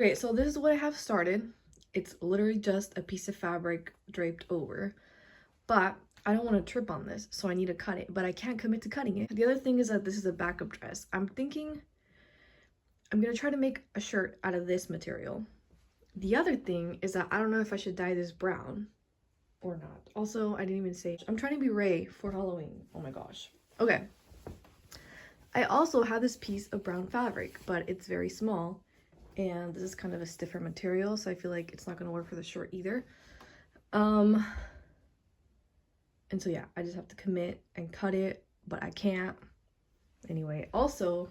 Okay, so this is what I have started. It's literally just a piece of fabric draped over, but I don't want to trip on this, so I need to cut it, but I can't commit to cutting it. The other thing is that this is a backup dress. I'm thinking I'm gonna try to make a shirt out of this material. The other thing is that I don't know if I should dye this brown or not. Also, I didn't even say, I'm trying to be Rey for Halloween. Oh my gosh. Okay. I also have this piece of brown fabric, but it's very small, and this is kind of a stiffer material, so I feel like it's not gonna work for the short either. And so yeah, I just have to commit and cut it, but I can't. Anyway, also,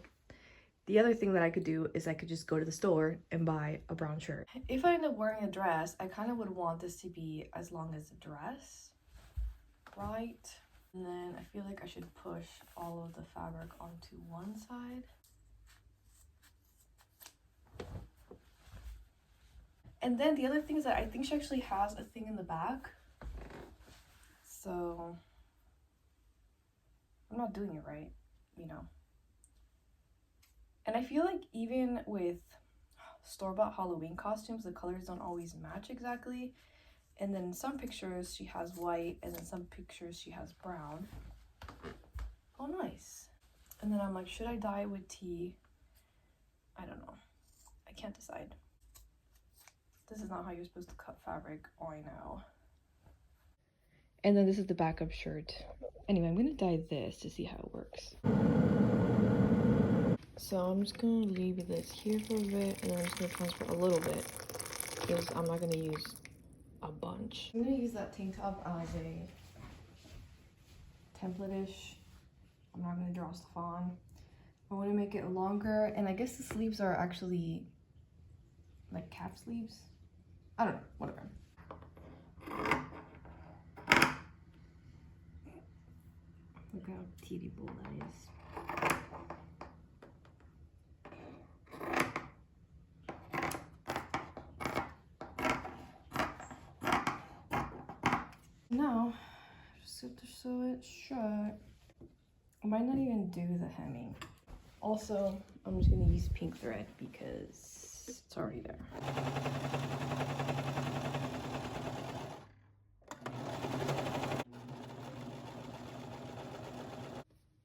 the other thing that I could do is I could just go to the store and buy a brown shirt. If I end up wearing a dress, I kind of would want this to be as long as a dress, right? And then I feel like I should push all of the fabric onto one side. And then the other thing is that I think she actually has a thing in the back. So I'm not doing it right, you know. And I feel like even with store-bought Halloween costumes, the colors don't always match exactly. And then in some pictures she has white, and then some pictures she has brown. Oh, nice. And then I'm like, should I dye it with tea? I don't know. I can't decide. This is not how you're supposed to cut fabric. Oh, I know. And then this is the backup shirt. Anyway, I'm gonna dye this to see how it works. So I'm just gonna leave this here for a bit, and then I'm just gonna transfer a little bit because I'm not gonna use a bunch. I'm gonna use that tank top as a template-ish. I'm not gonna draw stuff on. I want to make it longer, and I guess the sleeves are actually like cap sleeves. I don't know, whatever. Look how teetable that is. Now, just have to sew it shut. I might not even do the hemming. Also, I'm just gonna use pink thread because it's already there.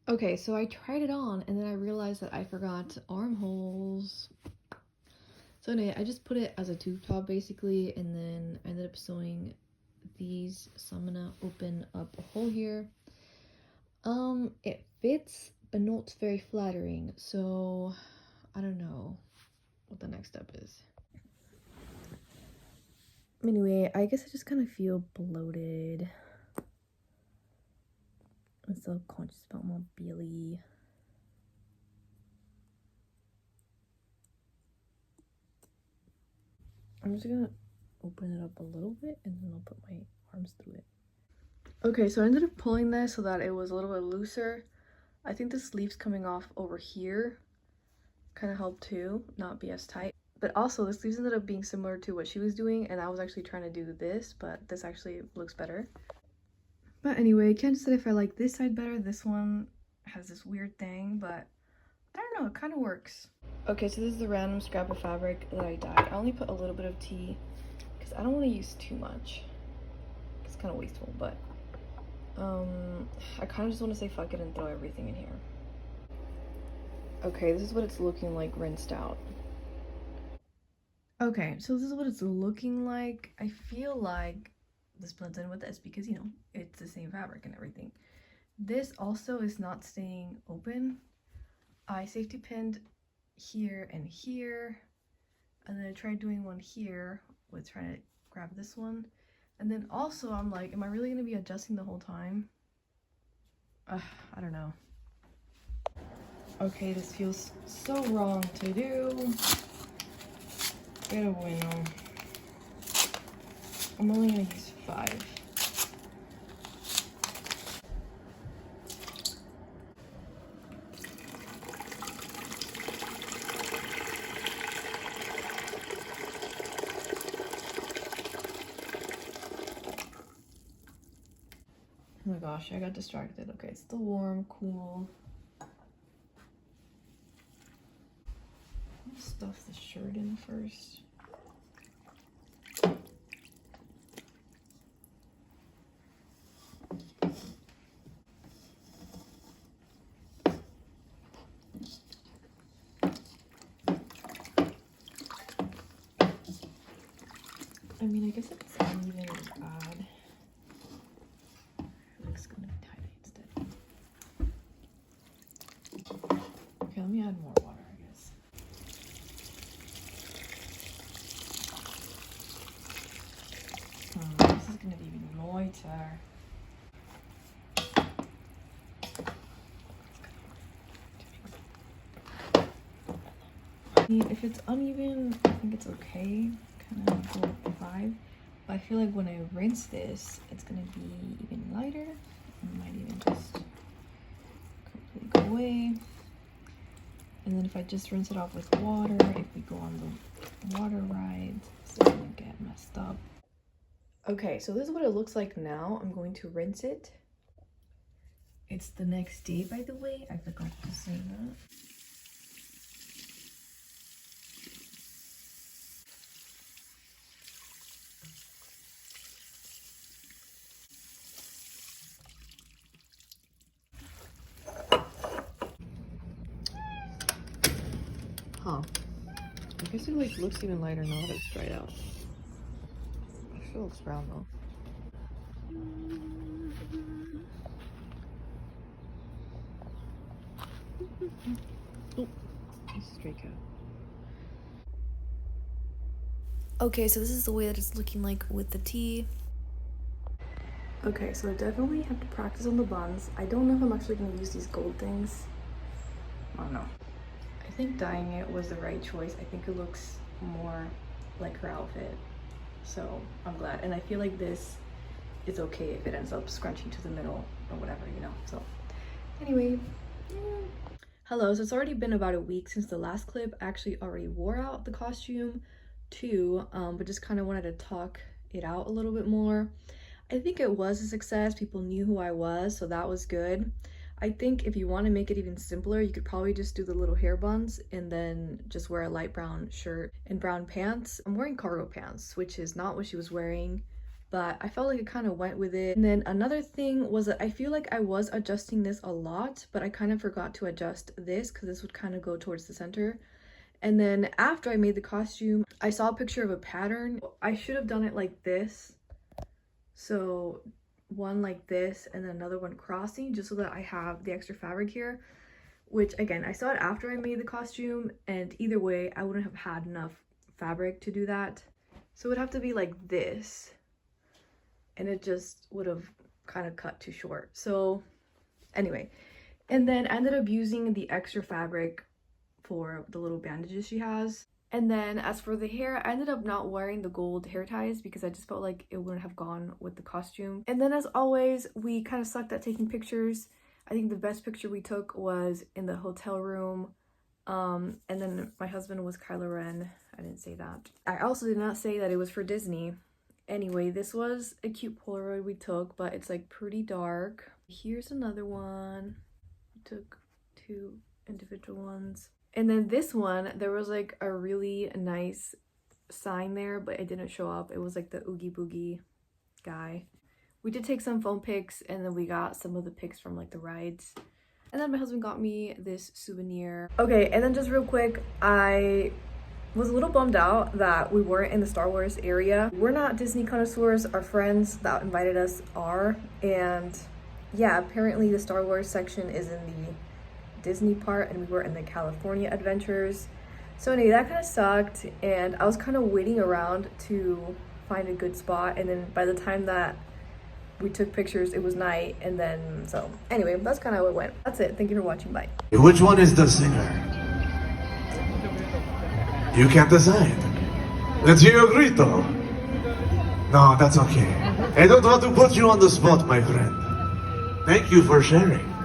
Okay, so I tried it on, and then I realized that I forgot armholes. So anyway, I just put it as a tube top basically, and then I ended up sewing these. So I'm gonna open up a hole here. It fits, but not very flattering, so I don't know what the next step is. Anyway, I guess I just kind of feel bloated. I'm so conscious about my belly. I'm just gonna open it up a little bit, and then I'll put my arms through it. Okay, so I ended up pulling this so that it was a little bit looser. I think the sleeves coming off over here kind of helped too, not be as tight. But also the sleeves ended up being similar to what she was doing, and I was actually trying to do this, but this actually looks better. But anyway, I can't decide if I like this side better. This one has this weird thing, but I don't know, it kind of works. Okay, so this is the random scrap of fabric that I dyed. I only put a little bit of tea because I don't want to use too much. It's kind of wasteful, but I kind of just want to say fuck it and throw everything in here. Okay, this is what it's looking like rinsed out. Okay, so this is what it's looking like. I feel like this blends in with this because, you know, it's the same fabric and everything. This also is not staying open. I safety pinned here and here, and then I tried doing one here with trying to grab this one. And then also I'm like, am I really going to be adjusting the whole time? I don't know. Okay, this feels so wrong to do. Pero bueno. I'm only gonna use 5. Oh my gosh, I got distracted. Okay, it's still warm, cool. Stuff this shirt. shirt in first. I mean, I guess if it's uneven, it's odd. It looks gonna be tidy instead. Okay, let me add more water, I guess. This is gonna be even lighter. I mean, if it's uneven, I think it's okay. Kind of go with the vibe. But I feel like when I rinse this, it's gonna be even lighter. It might even just completely go away. And then if I just rinse it off with water, if we go on the water ride, it's gonna get messed up. Okay, so this is what it looks like now. I'm going to rinse it. It's the next day, by the way. I forgot to say that. Huh. I guess it like looks even lighter now that it's dried out. It still looks brown though. Oh, it's a stray cat. Okay, so this is the way that it's looking like with the tea. Okay, so I definitely have to practice on the buns. I don't know if I'm actually going to use these gold things. I don't know. I think dyeing it was the right choice. I think it looks more like her outfit. So I'm glad. And I feel like this is okay if it ends up scrunching to the middle or whatever, you know. So anyway, yeah. Hello, so it's already been about a week since the last clip. I actually already wore out the costume too, but just kind of wanted to talk it out a little bit more. I think it was a success. People knew who I was, so that was good. I think if you want to make it even simpler, you could probably just do the little hair buns and then just wear a light brown shirt and brown pants. I'm wearing cargo pants, which is not what she was wearing, but I felt like it kind of went with it. And then another thing was that I feel like I was adjusting this a lot, but I kind of forgot to adjust this because this would kind of go towards the center. And then after I made the costume, I saw a picture of a pattern. I should have done it like this. So one like this and then another one crossing, just so that I have the extra fabric here, which again, I saw it after I made the costume, and either way I wouldn't have had enough fabric to do that. So it would have to be like this, and it just would have kind of cut too short. So anyway, and then I ended up using the extra fabric for the little bandages she has. And then as for the hair, I ended up not wearing the gold hair ties because I just felt like it wouldn't have gone with the costume. And then as always, we kind of sucked at taking pictures. I think the best picture we took was in the hotel room. And then my husband was Kylo Ren. I didn't say that. I also did not say that it was for Disney. Anyway, this was a cute Polaroid we took, but it's like pretty dark. Here's another one. We took 2 individual ones. And then this one, there was like a really nice sign there, but it didn't show up. It was like the Oogie Boogie guy. We did take some phone pics, and then we got some of the pics from like the rides. And then my husband got me this souvenir. Okay, and then just real quick, I was a little bummed out that we weren't in the Star Wars area. We're not Disney connoisseurs. Our friends that invited us are. And yeah, apparently the Star Wars section is in the Disney part, and we were in the California Adventures. So anyway, that kind of sucked, and I was kind of waiting around to find a good spot, and then by the time that we took pictures, it was night. And then so anyway, that's kind of how it went. That's it. Thank you for watching. Bye. Which one is the singer? You can't decide. Let's hear your grito. No, that's okay. I don't want to put you on the spot, my friend. Thank you for sharing.